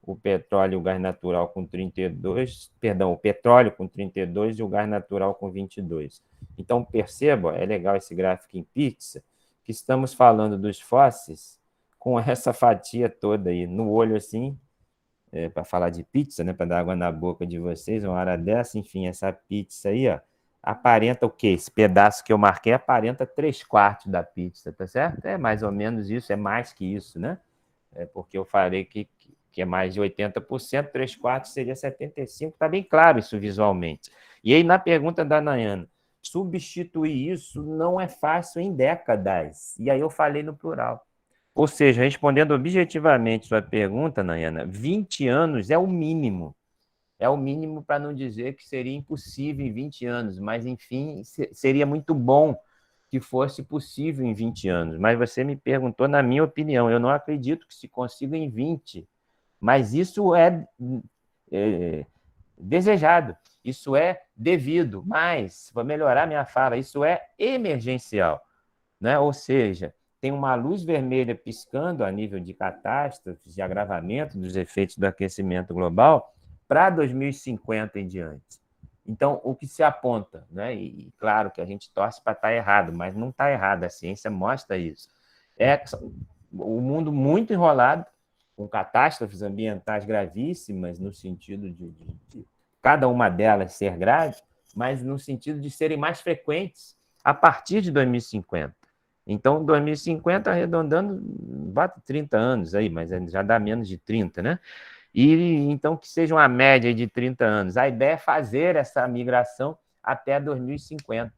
o petróleo e o gás natural com 32, perdão, o petróleo com 32 e o gás natural com 22. Então, perceba, é legal esse gráfico em pizza, que estamos falando dos fósseis com essa fatia toda aí, no olho assim, para falar de pizza, né, para dar água na boca de vocês, uma hora dessa, enfim, essa pizza aí, ó, aparenta o quê? Esse pedaço que eu marquei aparenta 3/4 da pizza, tá certo? É mais ou menos isso, é mais que isso, né? É porque eu falei que é mais de 80%, 3/4 seria 75%, está bem claro isso visualmente. E aí, na pergunta da Nayana, substituir isso não é fácil em décadas. E aí eu falei no plural. Ou seja, respondendo objetivamente sua pergunta, Nayana, 20 anos é o mínimo. É o mínimo para não dizer que seria impossível em 20 anos, mas, enfim, seria muito bom que fosse possível em 20 anos. Mas você me perguntou, na minha opinião, eu não acredito que se consiga em 20, mas isso é desejado, isso é devido, mas, vou melhorar minha fala, isso é emergencial, né? Ou seja, tem uma luz vermelha piscando a nível de catástrofes, de agravamento dos efeitos do aquecimento global para 2050 em diante. Então, o que se aponta, né? E claro que a gente torce para estar errado, mas não está errado, a ciência mostra isso. É o mundo muito enrolado, com catástrofes ambientais gravíssimas, no sentido de cada uma delas ser grave, mas no sentido de serem mais frequentes a partir de 2050. Então, 2050, arredondando, bate 30 anos aí, mas já dá menos de 30, né? E então que seja uma média de 30 anos. A ideia é fazer essa migração até 2050,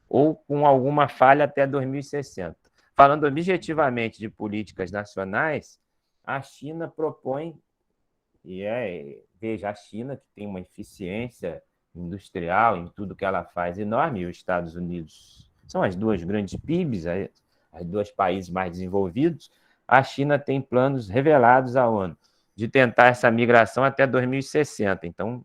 ou com alguma falha até 2060. Falando objetivamente de políticas nacionais, a China propõe, veja, a China que tem uma eficiência industrial em tudo que ela faz enorme, e os Estados Unidos são as duas grandes PIBs, os dois países mais desenvolvidos. A China tem planos revelados à ONU de tentar essa migração até 2060. Então,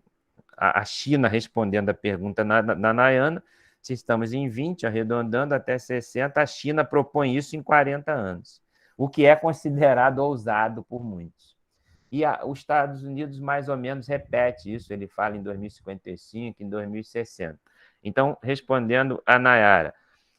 a China, respondendo a pergunta da Nayana, se estamos em 20, arredondando até 60, a China propõe isso em 40 anos, o que é considerado ousado por muitos. E os Estados Unidos, mais ou menos, repete isso, ele fala em 2055, em 2060. Então, respondendo a Nayara,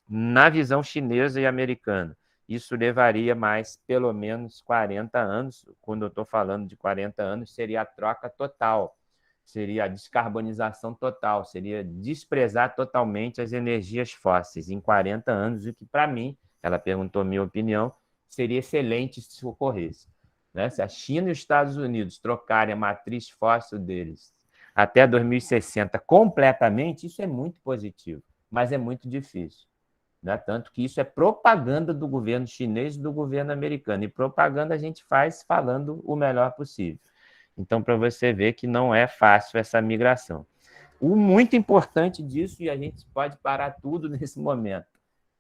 na visão chinesa e americana, isso levaria mais pelo menos 40 anos. Quando eu estou falando de 40 anos, seria a troca total, seria a descarbonização total, seria desprezar totalmente as energias fósseis em 40 anos, o que, para mim, ela perguntou a minha opinião, seria excelente se ocorresse. Né? Se a China e os Estados Unidos trocarem a matriz fóssil deles até 2060 completamente, isso é muito positivo, mas é muito difícil. Né? Tanto que isso é propaganda do governo chinês e do governo americano. E propaganda a gente faz falando o melhor possível. Então, para você ver que não é fácil essa migração. O muito importante disso, e a gente pode parar tudo nesse momento,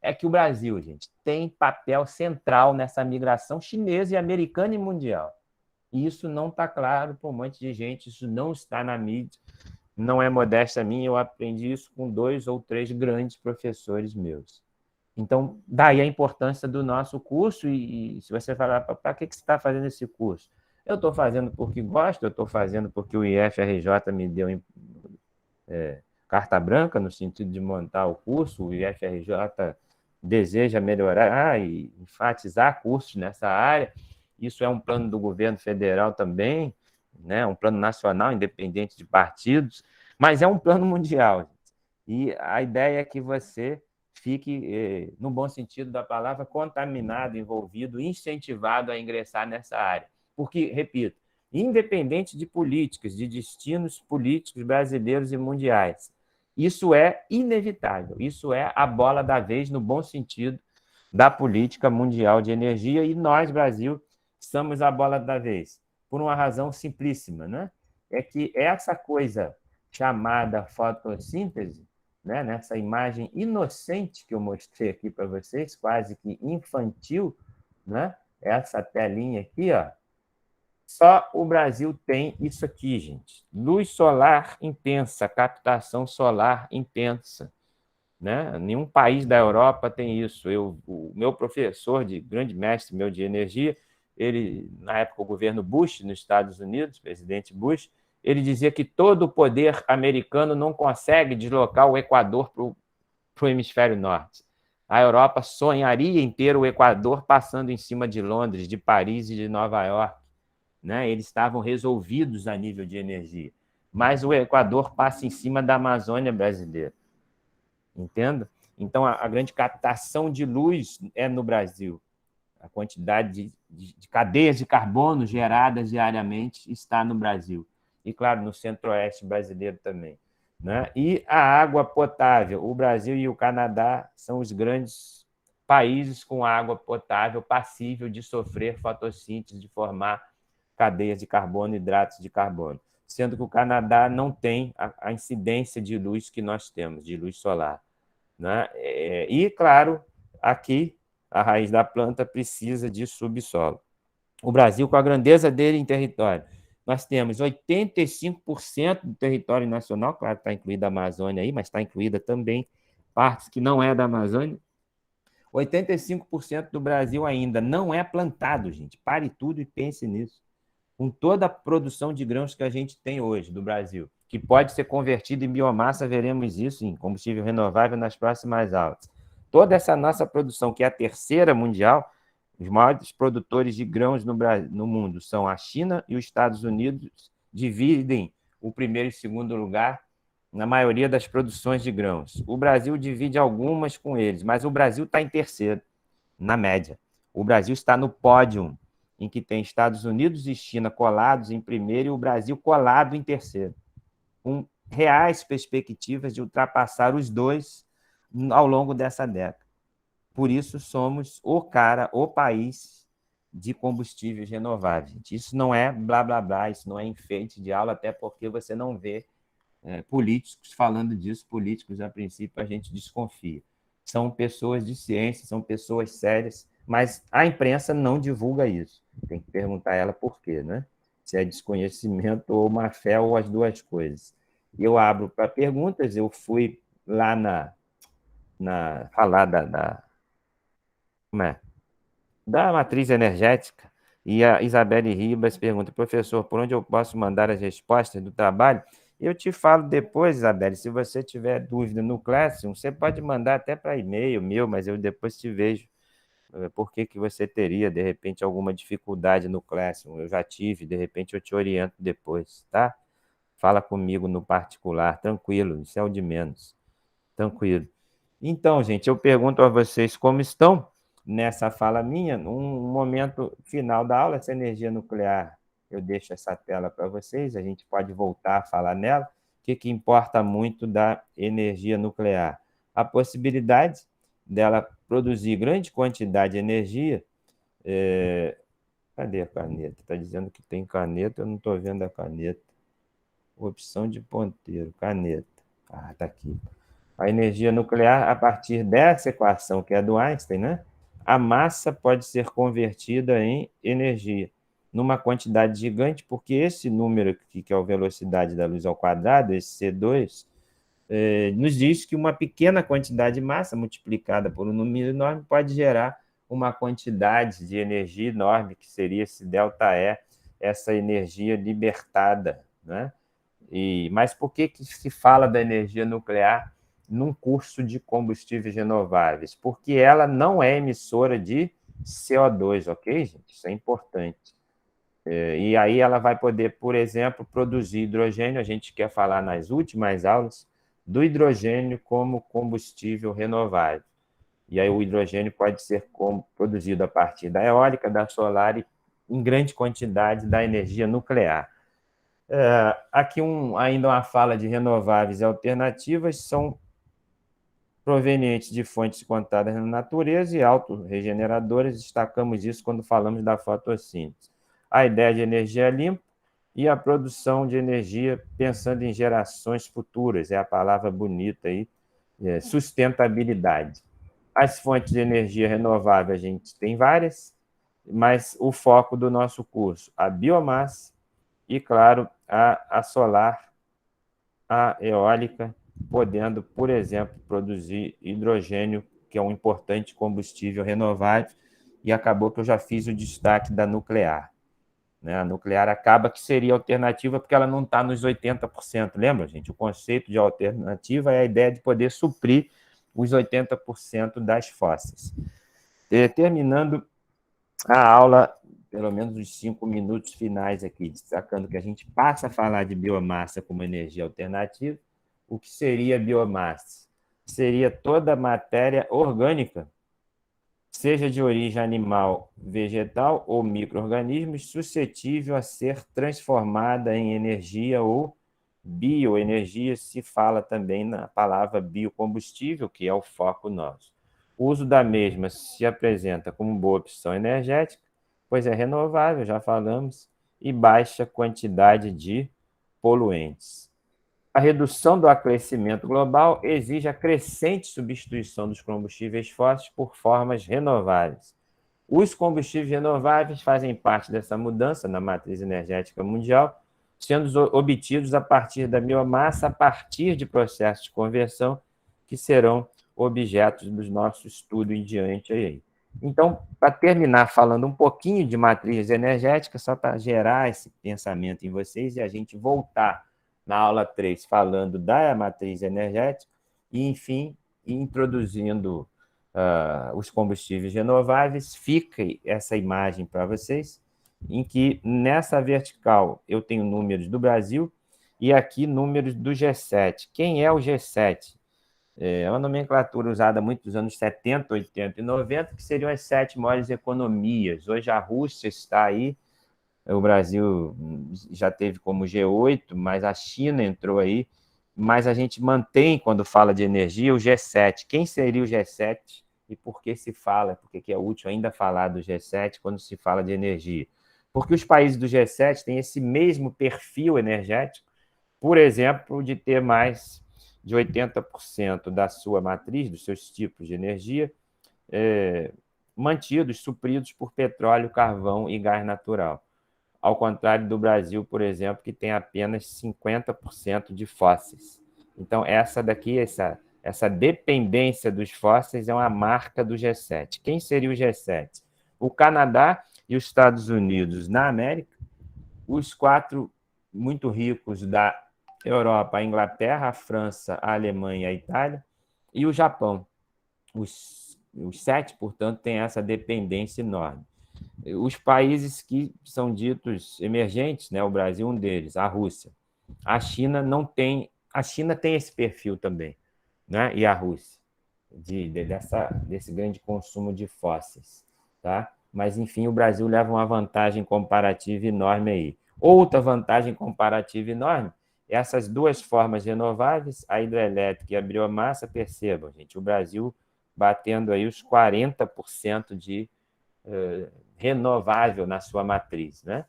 é que o Brasil, gente, tem papel central nessa migração chinesa e americana e mundial. E isso não está claro para um monte de gente, isso não está na mídia, não é modéstia minha, eu aprendi isso com 2 ou 3 grandes professores meus. Então, daí a importância do nosso curso, e se você falar, para que você está fazendo esse curso? Eu estou fazendo porque gosto, eu estou fazendo porque o IFRJ me deu carta branca, no sentido de montar o curso, o IFRJ deseja melhorar e enfatizar cursos nessa área, isso é um plano do governo federal também, né? Um plano nacional, independente de partidos, mas é um plano mundial. Gente. E a ideia é que você fique, no bom sentido da palavra, contaminado, envolvido, incentivado a ingressar nessa área. Porque, repito, independente de políticas, de destinos políticos brasileiros e mundiais, isso é inevitável, isso é a bola da vez, no bom sentido da política mundial de energia, e nós, Brasil, somos a bola da vez, por uma razão simplíssima, né? É que essa coisa chamada fotossíntese, né, nessa imagem inocente que eu mostrei aqui para vocês, quase que infantil, né? Essa telinha aqui, ó, só o Brasil tem isso aqui, gente. Luz solar intensa, captação solar intensa. né? Nenhum país da Europa tem isso. O meu professor, grande mestre meu de energia, ele, na época, o governo Bush, nos Estados Unidos, presidente Bush, ele dizia que todo o poder americano não consegue deslocar o Equador para o hemisfério norte. A Europa sonharia em ter o Equador passando em cima de Londres, de Paris e de Nova York, né? Eles estavam resolvidos a nível de energia. Mas o Equador passa em cima da Amazônia brasileira. Entenda? Então, a grande captação de luz é no Brasil. A quantidade de cadeias de carbono geradas diariamente está no Brasil. E, claro, no centro-oeste brasileiro também. Né? E a água potável. O Brasil e o Canadá são os grandes países com água potável passível de sofrer fotossíntese, de formar cadeias de carbono, hidratos de carbono. Sendo que o Canadá não tem a incidência de luz que nós temos, de luz solar. Né? E, claro, aqui a raiz da planta precisa de subsolo. O Brasil, com a grandeza dele em território, nós temos 85% do território nacional, claro que está incluída a Amazônia aí, mas está incluída também partes que não é da Amazônia. 85% do Brasil ainda não é plantado, gente. Pare tudo e pense nisso. Com toda a produção de grãos que a gente tem hoje do Brasil, que pode ser convertido em biomassa, veremos isso em combustível renovável nas próximas aulas. Toda essa nossa produção, que é a terceira mundial, os maiores produtores de grãos no mundo são a China e os Estados Unidos, dividem o primeiro e segundo lugar na maioria das produções de grãos. O Brasil divide algumas com eles, mas o Brasil está em terceiro, na média. O Brasil está no pódio, em que tem Estados Unidos e China colados em primeiro e o Brasil colado em terceiro, com reais perspectivas de ultrapassar os dois ao longo dessa década. Por isso, somos o país de combustíveis renováveis. Isso não é blá, blá, blá, isso não é enfeite de aula, até porque você não vê políticos falando disso. Políticos, a princípio, a gente desconfia. São pessoas de ciência, são pessoas sérias, mas a imprensa não divulga isso. Tem que perguntar a ela por quê, né? Se é desconhecimento ou má fé ou as duas coisas. Eu abro para perguntas, eu fui lá falar como é? Da matriz energética, e a Isabelle Ribas pergunta, professor, por onde eu posso mandar as respostas do trabalho? Eu te falo depois, Isabelle, se você tiver dúvida no Classroom, você pode mandar até para e-mail meu, mas eu depois te vejo por que você teria, de repente, alguma dificuldade no Classroom. Eu já tive, de repente eu te oriento depois, tá? Fala comigo no particular, tranquilo, isso é o de menos, tranquilo. Então, gente, eu pergunto a vocês como estão nessa fala minha, um momento final da aula, essa energia nuclear. Eu deixo essa tela para vocês, a gente pode voltar a falar nela. O que importa muito da energia nuclear? A possibilidade dela produzir grande quantidade de energia. Cadê a caneta? Está dizendo que tem caneta, eu não estou vendo a caneta. Opção de ponteiro, caneta. Ah, está aqui. A energia nuclear, a partir dessa equação, que é do Einstein, né? A massa pode ser convertida em energia numa quantidade gigante, porque esse número aqui, que é a velocidade da luz ao quadrado, esse C2, nos diz que uma pequena quantidade de massa multiplicada por um número enorme pode gerar uma quantidade de energia enorme, que seria esse ΔE, essa energia libertada, né? Mas por que se fala da energia nuclear num curso de combustíveis renováveis? Porque ela não é emissora de CO2, ok, gente? Isso é importante. E aí ela vai poder, por exemplo, produzir hidrogênio. A gente quer falar nas últimas aulas do hidrogênio como combustível renovável. E aí o hidrogênio pode ser produzido a partir da eólica, da solar e em grande quantidade da energia nuclear. Aqui ainda uma fala de renováveis alternativas, são provenientes de fontes contadas na natureza e autorregeneradoras. Destacamos isso quando falamos da fotossíntese. A ideia de energia limpa e a produção de energia pensando em gerações futuras, é a palavra bonita aí, sustentabilidade. As fontes de energia renovável a gente tem várias, mas o foco do nosso curso, a biomassa e, claro, a solar, a eólica podendo, por exemplo, produzir hidrogênio, que é um importante combustível renovável, e acabou que eu já fiz o destaque da nuclear. Né? A nuclear acaba que seria alternativa porque ela não está nos 80%. Lembra, gente? O conceito de alternativa é a ideia de poder suprir os 80% das fósseis. Terminando a aula, pelo menos os 5 minutos finais aqui, destacando que a gente passa a falar de biomassa como energia alternativa. O que seria biomassa? Seria toda matéria orgânica, seja de origem animal, vegetal ou micro-organismos, suscetível a ser transformada em energia ou bioenergia, se fala também na palavra biocombustível, que é o foco nosso. O uso da mesma se apresenta como boa opção energética, pois é renovável, já falamos, e baixa quantidade de poluentes. A redução do aquecimento global exige a crescente substituição dos combustíveis fósseis por formas renováveis. Os combustíveis renováveis fazem parte dessa mudança na matriz energética mundial, sendo obtidos a partir da biomassa, a partir de processos de conversão que serão objetos do nosso estudo em diante aí. Então, para terminar falando um pouquinho de matriz energética, só para gerar esse pensamento em vocês e a gente voltar na aula 3 falando da matriz energética e, enfim, introduzindo os combustíveis renováveis, fica essa imagem para vocês, em que nessa vertical eu tenho números do Brasil e aqui números do G7. Quem é o G7? É uma nomenclatura usada muito nos anos 70, 80 e 90, que seriam as 7 maiores economias. Hoje a Rússia está aí, o Brasil já teve como G8, mas a China entrou aí, mas a gente mantém, quando fala de energia, o G7. Quem seria o G7 e por que se fala, por que é útil ainda falar do G7 quando se fala de energia? Porque os países do G7 têm esse mesmo perfil energético, por exemplo, de ter mais de 80% da sua matriz, dos seus tipos de energia, mantidos, supridos por petróleo, carvão e gás natural. Ao contrário do Brasil, por exemplo, que tem apenas 50% de fósseis. Então, essa daqui, essa dependência dos fósseis é uma marca do G7. Quem seria o G7? O Canadá e os Estados Unidos na América, os 4 muito ricos da Europa, a Inglaterra, a França, a Alemanha e a Itália, e o Japão. Os 7, portanto, têm essa dependência enorme. Os países que são ditos emergentes, né? O Brasil um deles, a Rússia. A China não tem, a China tem esse perfil também, né? E a Rússia, desse grande consumo de fósseis, tá? Mas, enfim, o Brasil leva uma vantagem comparativa enorme aí. Outra vantagem comparativa enorme, essas 2 formas renováveis, a hidrelétrica e a biomassa, percebam, gente, o Brasil batendo aí os 40% de renovável na sua matriz, né?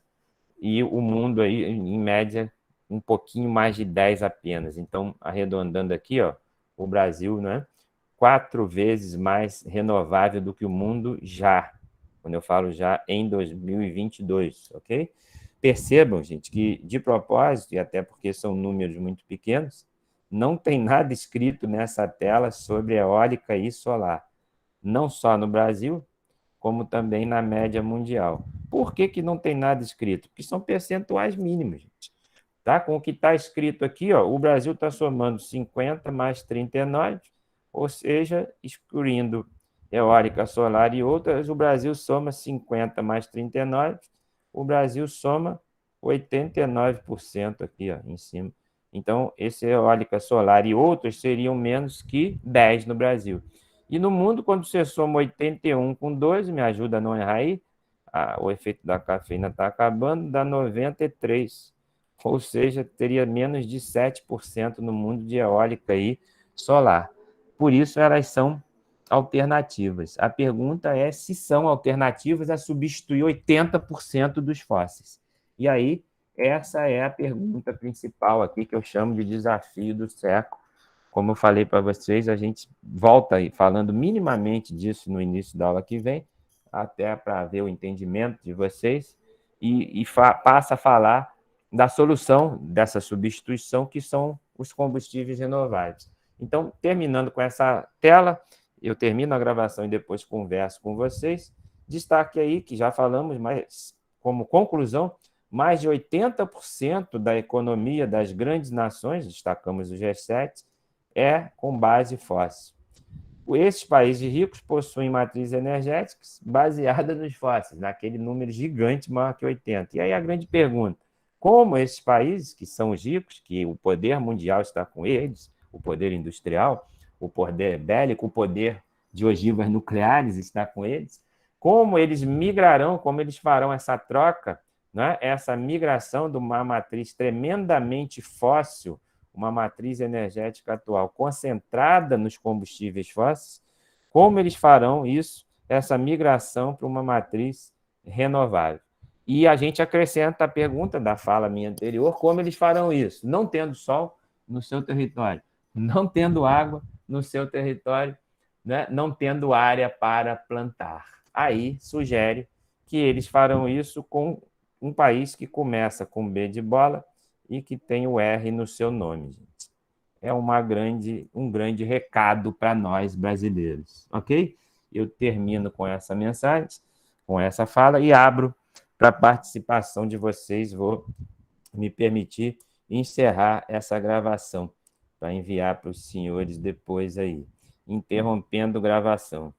E o mundo aí, em média, um pouquinho mais de 10 apenas. Então, arredondando aqui, ó, o Brasil, né, 4 vezes mais renovável do que o mundo já, quando eu falo já, em 2022, ok? Percebam, gente, que de propósito, e até porque são números muito pequenos, não tem nada escrito nessa tela sobre eólica e solar. Não só no Brasil, como também na média mundial. Por que não tem nada escrito? Porque são percentuais mínimos, gente. Tá? Com o que está escrito aqui, ó, o Brasil está somando 50 mais 39, ou seja, excluindo eólica, solar e outras, o Brasil soma 50 mais 39, o Brasil soma 89% aqui, ó, em cima. Então, esse eólica, solar e outros seriam menos que 10 no Brasil. E no mundo, quando você soma 81 com 12, me ajuda a não errar aí, o efeito da cafeína está acabando, dá 93. Ou seja, teria menos de 7% no mundo de eólica e solar. Por isso, elas são alternativas. A pergunta é se são alternativas a substituir 80% dos fósseis. E aí, essa é a pergunta principal aqui, que eu chamo de desafio do século. Como eu falei para vocês, a gente volta aí falando minimamente disso no início da aula que vem, até para ver o entendimento de vocês, e passa a falar da solução dessa substituição, que são os combustíveis renováveis. Então, terminando com essa tela, eu termino a gravação e depois converso com vocês. Destaque aí que já falamos, mas como conclusão, mais de 80% da economia das grandes nações, destacamos o G7, é com base fóssil. Esses países ricos possuem matrizes energéticas baseadas nos fósseis, naquele número gigante maior que 80. E aí a grande pergunta, como esses países, que são os ricos, que o poder mundial está com eles, o poder industrial, o poder bélico, o poder de ogivas nucleares está com eles, como eles migrarão, como eles farão essa troca, né? Essa migração de uma matriz tremendamente fóssil, uma matriz energética atual concentrada nos combustíveis fósseis, como eles farão isso, essa migração para uma matriz renovável? E a gente acrescenta a pergunta da fala minha anterior, como eles farão isso? Não tendo sol no seu território, não tendo água no seu território, né? Não tendo área para plantar. Aí sugere que eles farão isso com um país que começa com B de bola e que tem o R no seu nome, gente. É um grande recado para nós brasileiros, ok? Eu termino com essa mensagem, com essa fala e abro para a participação de vocês. Vou me permitir encerrar essa gravação para enviar para os senhores depois aí, interrompendo a gravação.